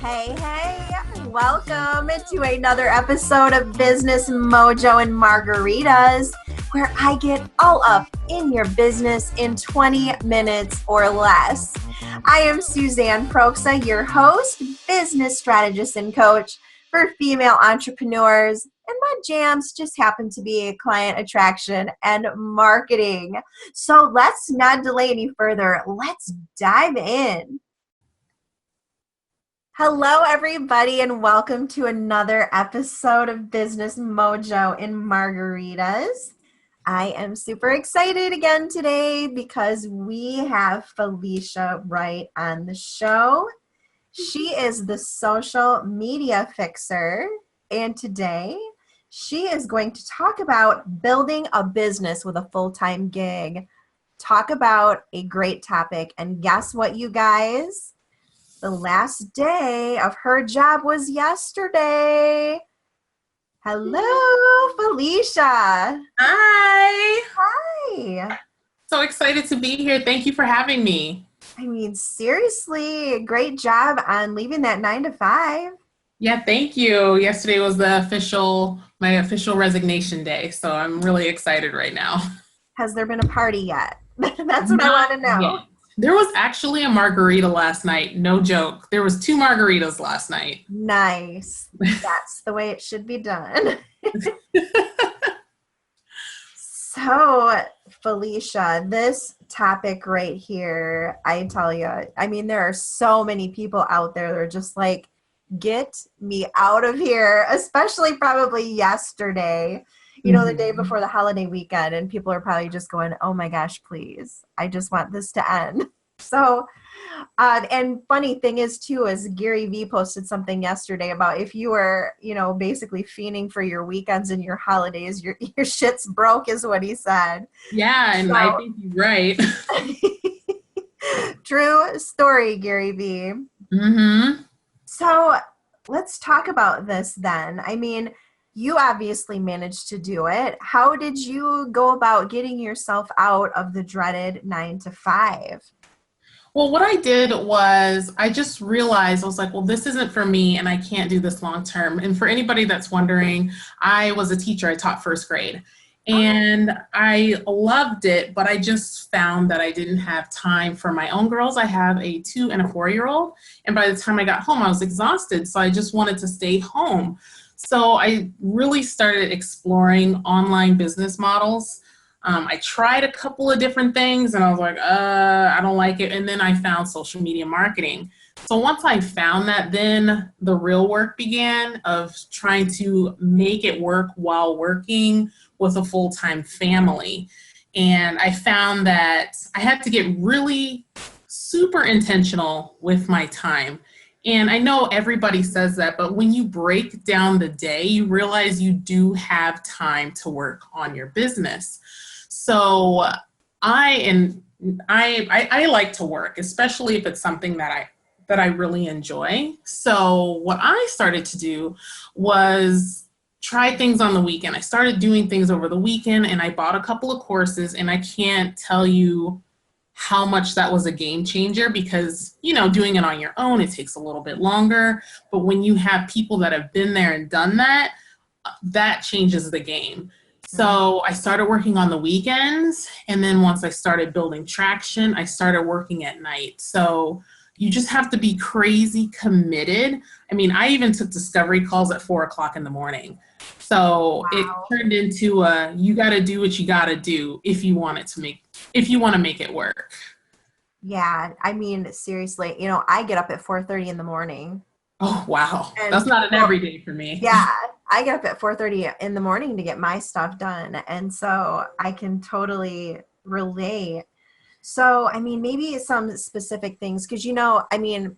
Hey, welcome to another episode of Business Mojo and Margaritas, where I get all up in your business in 20 minutes or less. I am Suzanne Proksa, your host, business strategist and coach for female entrepreneurs, and my jams just happen to be client attraction and marketing. So let's not delay any further. Let's dive in. Hello, everybody, and welcome to another episode of Business Mojo and Margaritas. I am super excited again today because we have Felicia Wright on the show. She is the social media fixer, and today she is going to talk about building a business with a full-time gig. Talk about a great topic, and guess what, you guys? The last day of her job was yesterday. Hello, Felicia. Hi. Hi. So excited to be here. Thank you for having me. I mean, seriously, great job on leaving that 9 to 5. Yeah, thank you. Yesterday was my official resignation day. So I'm really excited right now. Has there been a party yet? That's what I want to know. Yet. There was actually a margarita last night. No joke. There was 2 margaritas last night. Nice. That's the way it should be done. So, Felicia, this topic right here, I tell you, I mean, there are so many people out there that are just like, get me out of here, especially probably yesterday, the day before the holiday weekend, and people are probably just going, oh my gosh, please, I just want this to end. So, and funny thing is too, is Gary Vee posted something yesterday about if you were, basically fiending for your weekends and your holidays, your shit's broke is what he said. Yeah, and I think he's right. True story, Gary Vee. Mm-hmm. So let's talk about this then. I mean, you obviously managed to do it. How did you go about getting yourself out of the dreaded 9 to 5? Well, what I did was I just realized, I was like, well, this isn't for me and I can't do this long term. And for anybody that's wondering, I was a teacher. I taught first grade and I loved it, but I just found that I didn't have time for my own girls. I have a 2 and a 4-year-old. And by the time I got home, I was exhausted. So I just wanted to stay home. So I really started exploring online business models. I tried a couple of different things and I was like, I don't like it. And then I found social media marketing. So once I found that, then the real work began of trying to make it work while working with a full-time family. And I found that I had to get really super intentional with my time. And I know everybody says that, but when you break down the day, you realize you do have time to work on your business. So I like to work, especially if it's something that I really enjoy. So what I started to do was try things on the weekend. I started doing things over the weekend and I bought a couple of courses, and I can't tell you how much that was a game changer because, doing it on your own, it takes a little bit longer. But when you have people that have been there and done that, that changes the game. So I started working on the weekends, and then once I started building traction, I started working at night. So you just have to be crazy committed. I mean, I even took discovery calls at 4:00 in the morning. So It turned into you got to do what you got to do if you want to make it work. Yeah, I mean, seriously, I get up at 4:30 in the morning. Oh, wow. That's not an everyday for me. Yeah, I get up at 4:30 in the morning to get my stuff done. And so I can totally relate. So, I mean, maybe some specific things, because,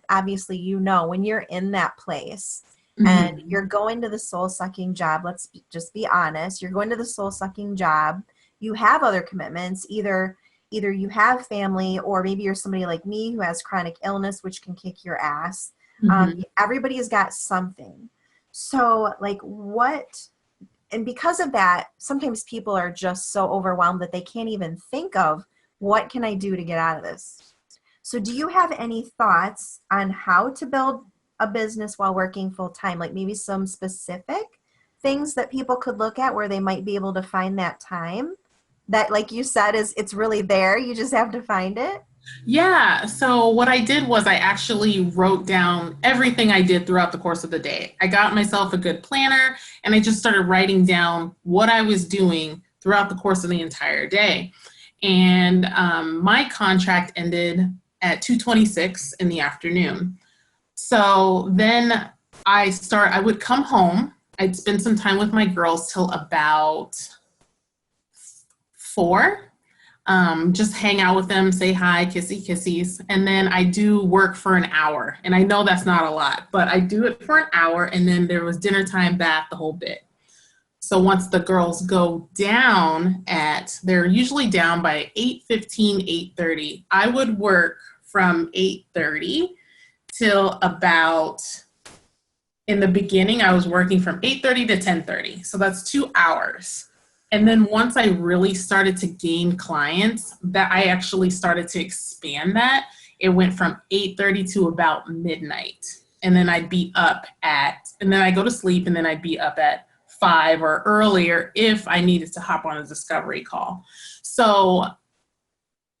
obviously, when you're in that place and you're going to the soul-sucking job, let's just be honest, you're going to the soul-sucking job, you have other commitments, either you have family, or maybe you're somebody like me who has chronic illness, which can kick your ass. Everybody has got something. So and because of that, sometimes people are just so overwhelmed that they can't even think of what can I do to get out of this. So do you have any thoughts on how to build a business while working full time? Like maybe some specific things that people could look at where they might be able to find that time that, like you said, it's really there. You just have to find it. Yeah. So what I did was I actually wrote down everything I did throughout the course of the day. I got myself a good planner and I just started writing down what I was doing throughout the course of the entire day. And my contract ended at 2:26 in the afternoon. So then I would come home. I'd spend some time with my girls till about 4. Just hang out with them, say hi, kissy kissies. And then I do work for an hour. And I know that's not a lot, but I do it for an hour. And then there was dinner time, bath, the whole bit. So once the girls go down they're usually down by 8:15, 8:30. I would work from 8:30 till about, in the beginning, I was working from 8:30 to 10:30. So that's 2 hours. And then once I really started to gain clients, that I actually started to expand that. It went from 8:30 to about midnight. And then I'd be up and then I go to sleep and then I'd be up at 5 or earlier if I needed to hop on a discovery call. So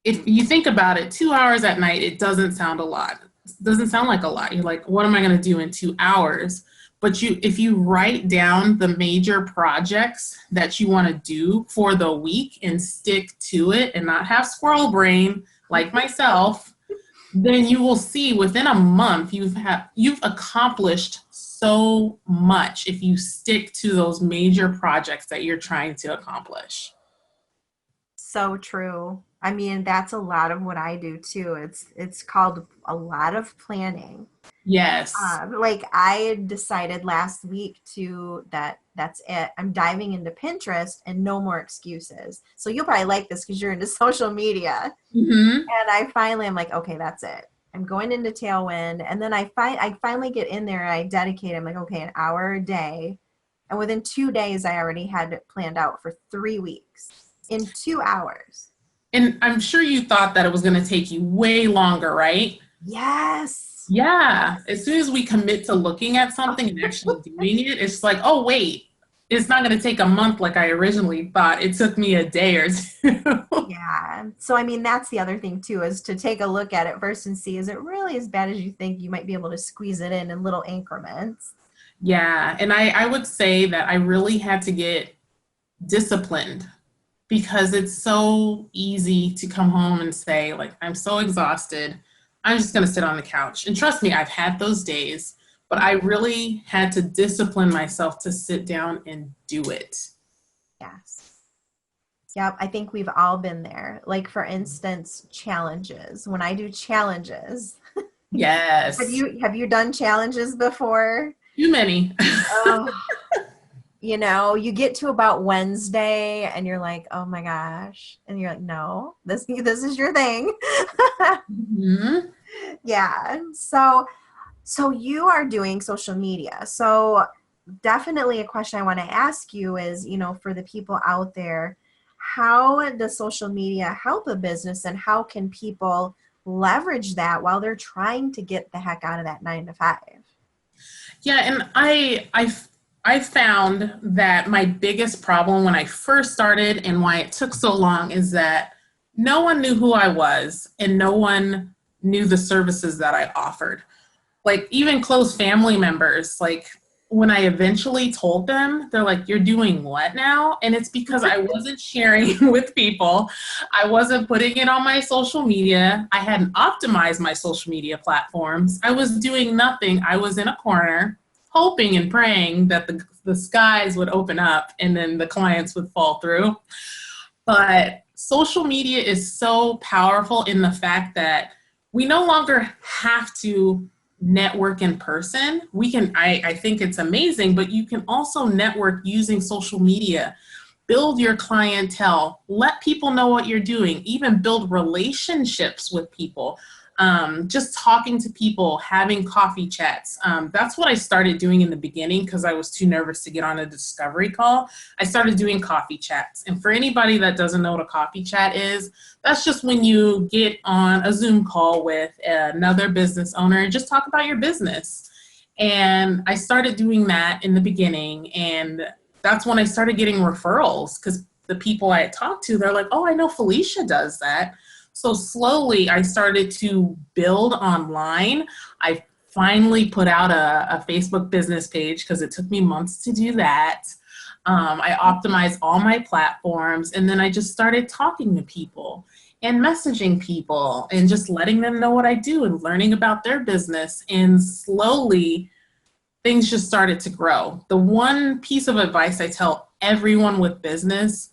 if you think about it, 2 hours at night, it doesn't sound a lot. It doesn't sound like a lot. You're like, what am I going to do in 2 hours? But if you write down the major projects that you want to do for the week and stick to it and not have squirrel brain like myself, then you will see within a month you've accomplished so much if you stick to those major projects that you're trying to accomplish. So true. I mean, that's a lot of what I do too. It's called a lot of planning. Yes. Like I decided last week that's it. I'm diving into Pinterest and no more excuses. So you'll probably like this because you're into social media. Mm-hmm. And I'm like, okay, that's it. I'm going into Tailwind. And then I finally get in there and I dedicate, I'm like, okay, an hour a day. And within 2 days, I already had it planned out for 3 weeks in 2 hours. And I'm sure you thought that it was going to take you way longer, right? Yes. Yeah. As soon as we commit to looking at something and actually doing it, it's like, oh, wait, it's not going to take a month like I originally thought. It took me a day or 2. Yeah. So, I mean, that's the other thing too, is to take a look at it first and see, is it really as bad as you think? You might be able to squeeze it in little increments. Yeah. And I would say that I really had to get disciplined, because it's so easy to come home and say, like, I'm so exhausted, I'm just going to sit on the couch. And trust me, I've had those days, but I really had to discipline myself to sit down and do it. Yes. Yep. I think we've all been there. Like, for instance, challenges. When I do challenges. Yes. Have you done challenges before? Too many. Oh. You know, you get to about Wednesday and you're like, oh my gosh. And you're like, no, this is your thing. Mm-hmm. Yeah. So you are doing social media. So definitely a question I want to ask you is, you know, for the people out there, how does social media help a business and how can people leverage that while they're trying to get the heck out of that 9 to 5? Yeah. And I found that my biggest problem when I first started and why it took so long is that no one knew who I was and no one knew the services that I offered. Like, even close family members, like, when I eventually told them, they're like, you're doing what now? And it's because I wasn't sharing with people. I wasn't putting it on my social media. I hadn't optimized my social media platforms. I was doing nothing. I was in a corner hoping and praying that the skies would open up and then the clients would fall through. But social media is so powerful in the fact that we no longer have to network in person. We can, I think it's amazing, but you can also network using social media. Build your clientele, let people know what you're doing, even build relationships with people. Just talking to people, having coffee chats. That's what I started doing in the beginning because I was too nervous to get on a discovery call. I started doing coffee chats. And for anybody that doesn't know what a coffee chat is, that's just when you get on a Zoom call with another business owner and just talk about your business. And I started doing that in the beginning. And that's when I started getting referrals, because the people I had talked to, they're like, oh, I know Felicia does that. So slowly I started to build online. I finally put out a Facebook business page because it took me months to do that. I optimized all my platforms, and then I just started talking to people and messaging people and just letting them know what I do and learning about their business. And slowly things just started to grow. The one piece of advice I tell everyone with business,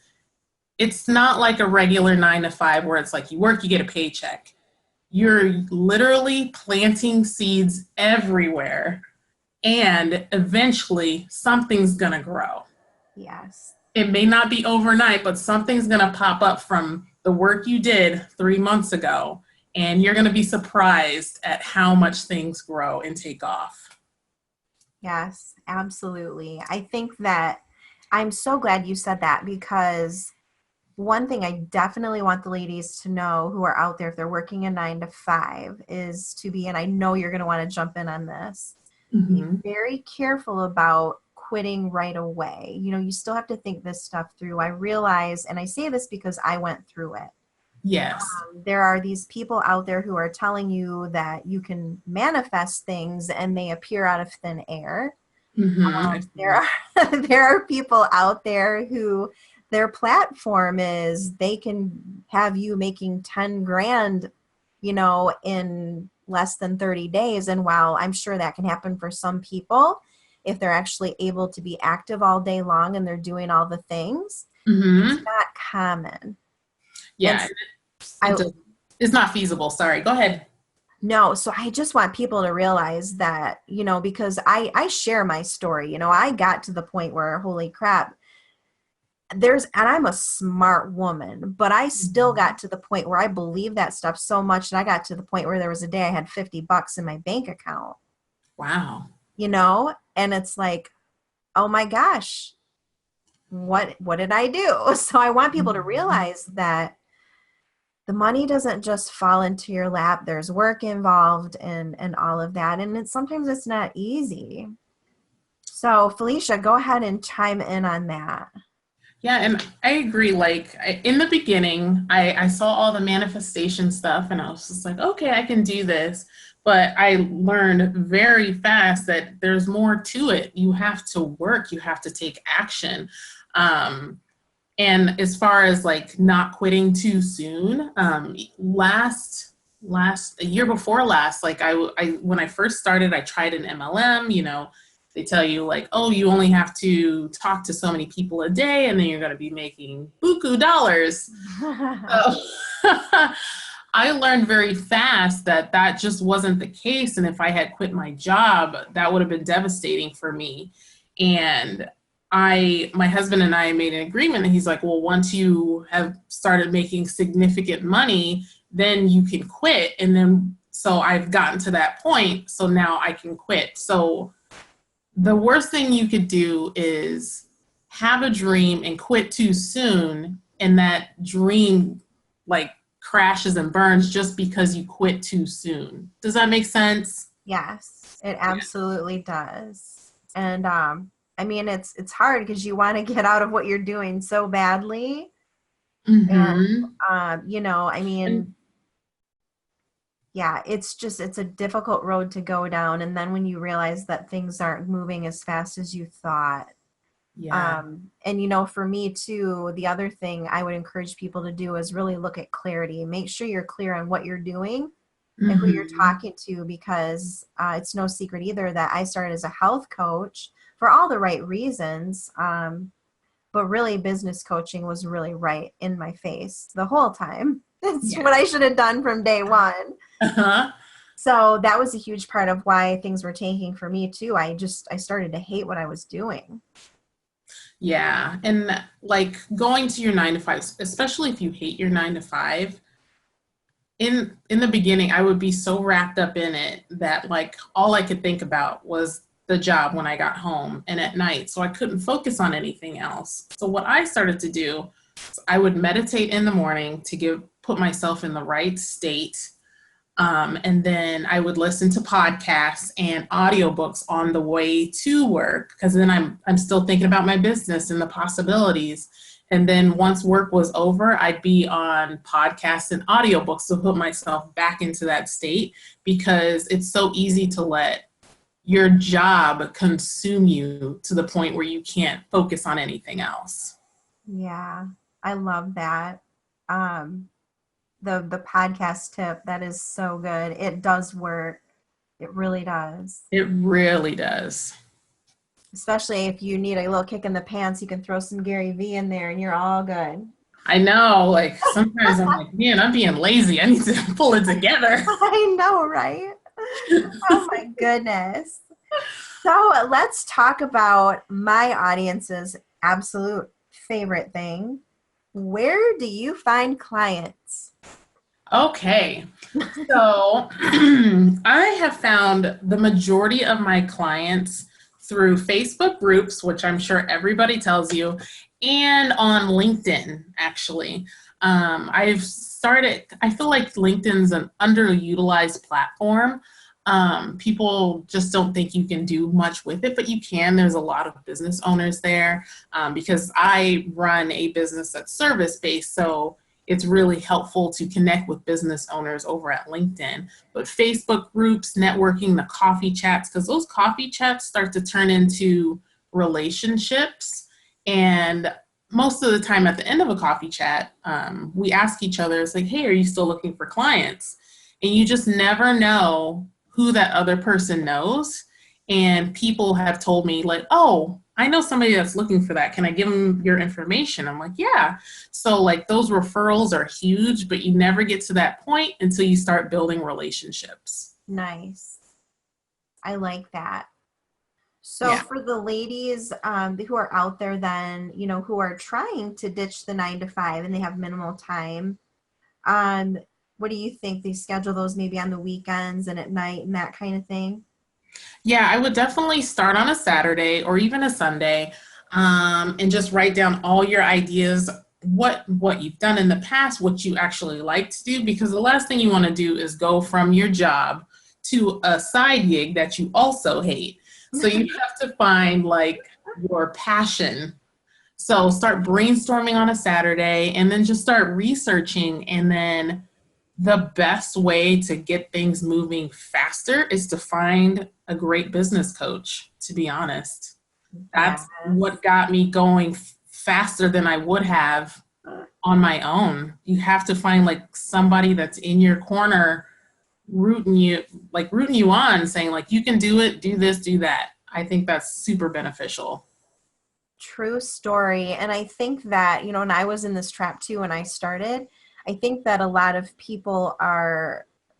it's not like a regular 9 to 5 where it's like you work, you get a paycheck. You're literally planting seeds everywhere, and eventually something's gonna grow. Yes. It may not be overnight, but something's gonna pop up from the work you did 3 months ago, and you're gonna be surprised at how much things grow and take off. Yes, absolutely. I think that I'm so glad you said that, because one thing I definitely want the ladies to know who are out there, if they're working a 9 to 5, is to be, and I know you're going to want to jump in on this, be very careful about quitting right away. You know, you still have to think this stuff through. I realize, and I say this because I went through it. Yes. There are these people out there who are telling you that you can manifest things and they appear out of thin air. There are people out there who their platform is they can have you making 10 grand, you know, in less than 30 days. And while I'm sure that can happen for some people, if they're actually able to be active all day long and they're doing all the things, it's not common. Yeah, it's not feasible. Sorry, go ahead. No, so I just want people to realize that, you know, because I share my story. You know, I got to the point where, holy crap, and I'm a smart woman, but I still got to the point where I believed that stuff so much that I got to the point where there was a day I had $50 in my bank account. Wow. You know, and it's like, oh my gosh, what did I do? So I want people to realize that the money doesn't just fall into your lap. There's work involved and all of that. And sometimes it's not easy. So Felicia, go ahead and chime in on that. Yeah, and I agree. Like in the beginning, I saw all the manifestation stuff and I was just like, okay, I can do this. But I learned very fast that there's more to it. You have to work, you have to take action. And as far as like not quitting too soon, a year before last, like I when I first started, I tried an MLM. You know, they tell you like, oh, you only have to talk to so many people a day, and then you're going to be making buku dollars. So, I learned very fast that that just wasn't the case, and if I had quit my job, that would have been devastating for me. And my husband and I made an agreement, and he's like, well, once you have started making significant money, then you can quit. And then, so I've gotten to that point, so now I can quit. So the worst thing you could do is have a dream and quit too soon, and that dream like crashes and burns just because you quit too soon. Does that make sense? Yes, it absolutely does. And I mean, it's hard because you want to get out of what you're doing so badly. And you know, I mean, yeah, it's a difficult road to go down. And then when you realize that things aren't moving as fast as you thought. Yeah. And you know, for me too, the other thing I would encourage people to do is really look at clarity. Make sure you're clear on what you're doing and who you're talking to, because it's no secret either that I started as a health coach for all the right reasons. But really business coaching was really right in my face the whole time. That's what I should have done from day one. So that was a huge part of why things were tanking for me too. I started to hate what I was doing. Yeah. And like going to your 9 to 5, especially if you hate your 9 to 5, in the beginning, I would be so wrapped up in it that like all I could think about was the job when I got home and at night. So I couldn't focus on anything else. So what I started to do, I would meditate in the morning to put myself in the right state. And then I would listen to podcasts and audiobooks on the way to work, because then I'm still thinking about my business and the possibilities. And then once work was over, I'd be on podcasts and audiobooks to put myself back into that state, because it's so easy to let your job consume you to the point where you can't focus on anything else. Yeah, I love that. The podcast tip, that is so good. It does work. It really does. It really does. Especially if you need a little kick in the pants, you can throw some Gary Vee in there and you're all good. I know, like sometimes I'm like, man, I'm being lazy. I need to pull it together. I know, right? Oh my goodness. So let's talk about my audience's absolute favorite thing. Where do you find clients? Okay, so I have found the majority of my clients through Facebook groups, which I'm sure everybody tells you, and on LinkedIn, actually. I feel like LinkedIn's an underutilized platform. People just don't think you can do much with it, but you can. There's a lot of business owners there, because I run a business that's service-based, so it's really helpful to connect with business owners over at LinkedIn. But Facebook groups, networking, the coffee chats, because those coffee chats start to turn into relationships. And most of the time at the end of a coffee chat, we ask each other, it's like, hey, are you still looking for clients? And you just never know who that other person knows. And people have told me like, oh, I know somebody that's looking for that. Can I give them your information? I'm like, yeah. So like those referrals are huge, but you never get to that point until you start building relationships. Nice. I like that. So Yeah. for the ladies who are out there then, who are trying to ditch the 9 to 5 and they have minimal time, what do you think? They schedule those maybe on the weekends and at night and that kind of thing? Yeah, I would definitely start on a Saturday or even a Sunday, and just write down all your ideas, what you've done in the past, what you actually like to do, because the last thing you want to do is go from your job to a side gig that you also hate. So you have to find like your passion. So start brainstorming on a Saturday and then just start researching, and then the best way to get things moving faster is to find a great business coach, to be honest. That's Yes. what got me going faster than I would have on my own. You have to find like somebody that's in your corner, rooting you on, saying like, you can do it, do this, do that. I think that's super beneficial. True story. And I think that, and I was in this trap too when I started. I think that a lot of people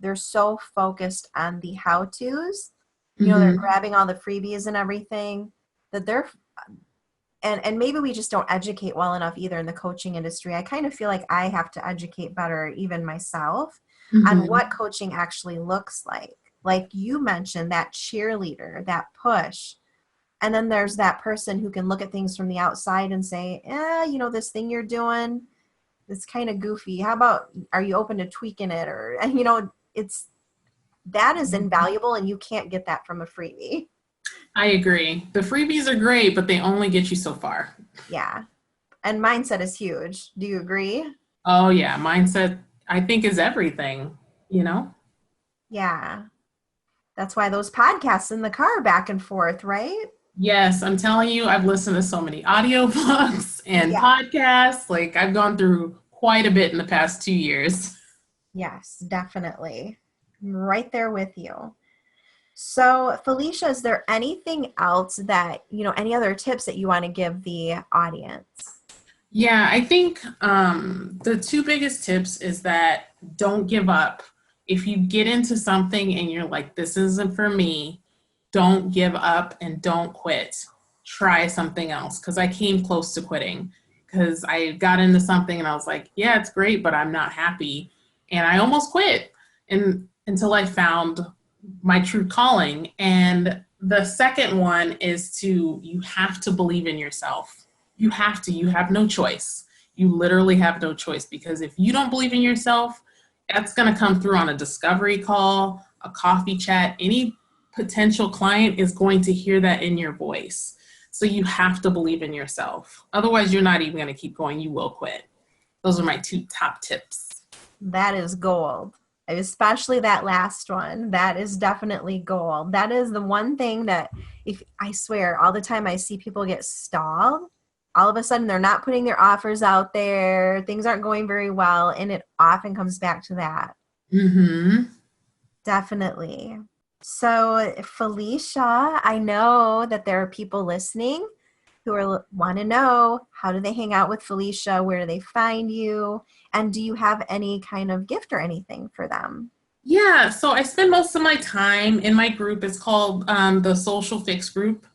they're so focused on the how-tos, they're grabbing all the freebies and everything that and maybe we just don't educate well enough either in the coaching industry. I kind of feel like I have to educate better, even myself, on what coaching actually looks like. Like you mentioned, that cheerleader, that push. And then there's that person who can look at things from the outside and say, this thing you're doing, it's kind of goofy. How about, are you open to tweaking it? Or, that is invaluable, and you can't get that from a freebie. I agree. The freebies are great, but they only get you so far. Yeah. And mindset is huge. Do you agree? Oh yeah. Mindset, I think, is everything, Yeah. That's why those podcasts in the car back and forth, right? Yes, I'm telling you, I've listened to so many audiobooks and podcasts. Like I've gone through quite a bit in the past 2 years. Yes, definitely. I'm right there with you. So Felicia, is there anything else that, any other tips that you want to give the audience? Yeah, I think the two biggest tips is that don't give up. If you get into something and you're like, this isn't for me, don't give up and don't quit. Try something else. Because I came close to quitting, because I got into something and I was like, yeah, it's great, but I'm not happy. And I almost quit until I found my true calling. And the second one is you have to believe in yourself. You have no choice. You literally have no choice, because if you don't believe in yourself, That's going to come through on a discovery call, a coffee chat. Any potential client is going to hear that in your voice. So you have to believe in yourself. Otherwise, you're not even going to keep going. You will quit. Those are my 2 top tips. That is gold. Especially that last one. That is definitely gold. That is the one thing that, if I swear, all the time I see people get stalled. All of a sudden they're not putting their offers out there. Things aren't going very well. And it often comes back to that. Mm-hmm. Definitely. So Felicia, I know that there are people listening who want to know, how do they hang out with Felicia? Where do they find you? And do you have any kind of gift or anything for them? Yeah, so I spend most of my time in my group. It's called the Social Fix Group.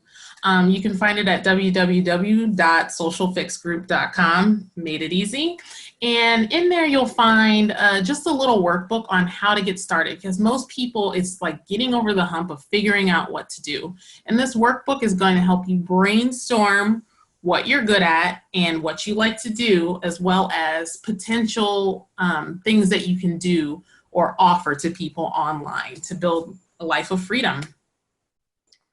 You can find it at www.socialfixgroup.com. Made it easy. And in there, you'll find just a little workbook on how to get started, because most people, it's like getting over the hump of figuring out what to do. And this workbook is going to help you brainstorm what you're good at and what you like to do, as well as potential things that you can do or offer to people online to build a life of freedom.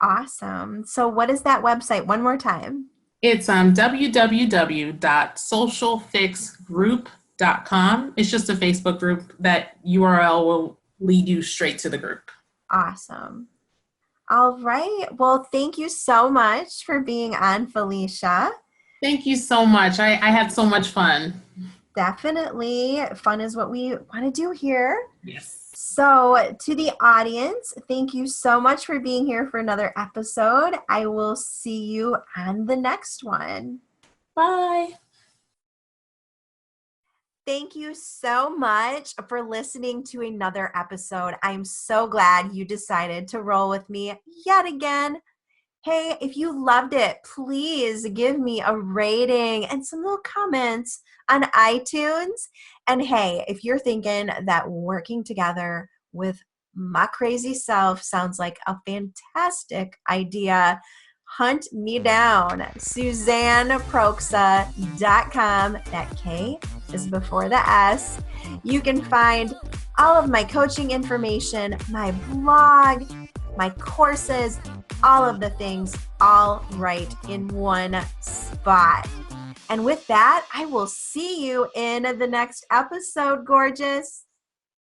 Awesome. So what is that website? One more time. It's www.socialfixgroup.com. It's just a Facebook group. That URL will lead you straight to the group. Awesome. All right. Well, thank you so much for being on, Felicia. Thank you so much. I had so much fun. Definitely. Fun is what we want to do here. Yes. So to the audience, thank you so much for being here for another episode. I will see you on the next one. Bye. Thank you so much for listening to another episode. I'm so glad you decided to roll with me yet again. Hey, if you loved it, please give me a rating and some little comments on iTunes. And hey, if you're thinking that working together with my crazy self sounds like a fantastic idea, hunt me down, SuzanneProksa.com. That K is before the S. You can find all of my coaching information, my blog, my courses, all of the things, all right in one spot. And with that, I will see you in the next episode, gorgeous.